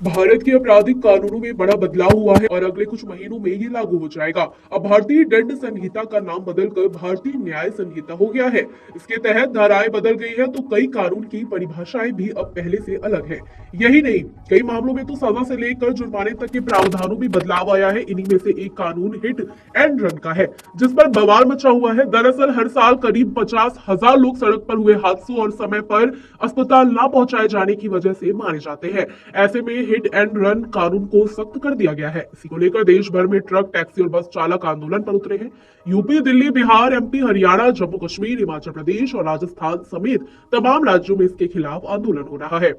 भारत के आपराधिक कानूनों में बड़ा बदलाव हुआ है और अगले कुछ महीनों में ये लागू हो जाएगा। अब भारतीय दंड संहिता का नाम बदलकर भारतीय न्याय संहिता हो गया है। इसके तहत धाराएं बदल गई है तो कई कानून की परिभाषाएं भी अब पहले से अलग है। यही नहीं, कई मामलों में तो सजा से लेकर जुर्माने तक के प्रावधानों में बदलाव आया है। इन्हीं में से एक कानून हिट एंड रन का है, जिस पर बवाल मचा हुआ है। दरअसल हर साल करीब 50,000 लोग सड़क पर हुए हादसों और समय पर अस्पताल न पहुंचाए जाने की वजह से मारे जाते हैं। ऐसे में हिट एंड रन कानून को सख्त कर दिया गया है। इसी को लेकर देश भर में ट्रक, टैक्सी और बस चालक आंदोलन पर उतरे हैं। यूपी, दिल्ली, बिहार, एमपी, हरियाणा, जम्मू कश्मीर, हिमाचल प्रदेश और राजस्थान समेत तमाम राज्यों में इसके खिलाफ आंदोलन हो रहा है।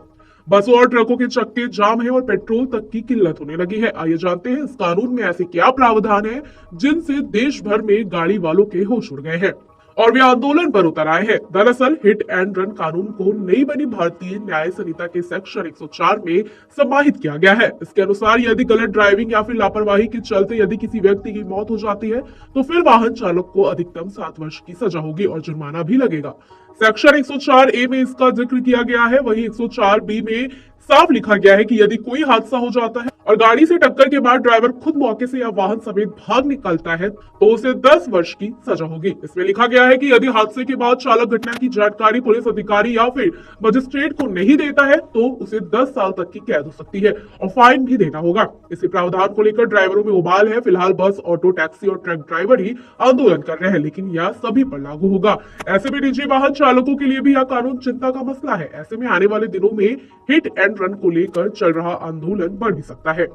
बसों और ट्रकों के चक्के जाम है और पेट्रोल तक की किल्लत होने लगी है। आइए जानते हैं इस कानून में ऐसे क्या प्रावधान है जिनसे देश भर में गाड़ी वालों के होश उड़ गए हैं और वे आंदोलन पर उतर आए हैं। दरअसल हिट एंड रन कानून को नई बनी भारतीय न्याय संहिता के सेक्शन 104 में समाहित किया गया है। इसके अनुसार यदि गलत ड्राइविंग या फिर लापरवाही के चलते यदि किसी व्यक्ति की मौत हो जाती है तो फिर वाहन चालक को अधिकतम 7 वर्ष की सजा होगी और जुर्माना भी लगेगा। सेक्शन 104 ए में इसका जिक्र किया गया है। वहीं 104 बी में साफ लिखा गया है कि यदि कोई हादसा हो जाता है और गाड़ी से टक्कर के बाद ड्राइवर खुद मौके से या वाहन समेत भाग निकलता है तो उसे 10 वर्ष की सजा होगी। इसमें लिखा गया है कि यदि हादसे के बाद चालक घटना की जानकारी पुलिस अधिकारी या फिर मजिस्ट्रेट को नहीं देता है तो उसे 10 साल तक की कैद हो सकती है और फाइन भी देना होगा। इसी प्रावधान को लेकर ड्राइवरों में उबाल है। फिलहाल बस, ऑटो, टैक्सी और ट्रक ड्राइवर ही आंदोलन कर रहे हैं, लेकिन यह सभी पर लागू होगा। ऐसे में निजी वाहन चालकों के लिए भी यह कानून चिंता का मसला है। ऐसे में आने वाले दिनों में हिट एंड रन को लेकर चल रहा आंदोलन बढ़ भी सकता है।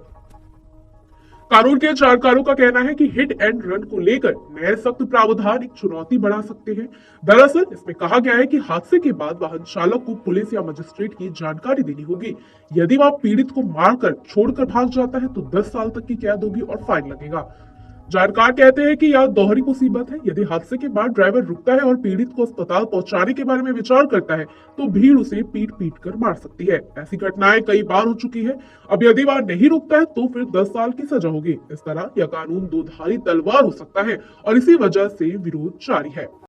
कानून के जानकारों का कहना है कि हिट एंड रन को लेकर नए सख्त प्रावधान एक चुनौती बढ़ा सकते हैं। दरअसल इसमें कहा गया है कि हादसे के बाद वाहन चालक को पुलिस या मजिस्ट्रेट की जानकारी देनी होगी। यदि वह पीड़ित को मारकर छोड़कर भाग जाता है तो 10 साल तक की कैद होगी और फाइन लगेगा। जानकार कहते हैं कि यह दोहरी मुसीबत है। यदि हादसे के बाद ड्राइवर रुकता है और पीड़ित को अस्पताल पहुंचाने के बारे में विचार करता है तो भीड़ उसे पीट पीट कर मार सकती है। ऐसी घटनाएं कई बार हो चुकी है। अब यदि वह नहीं रुकता है तो फिर 10 साल की सजा होगी। इस तरह यह कानून दो धारी तलवार हो सकता है और इसी वजह से विरोध जारी है।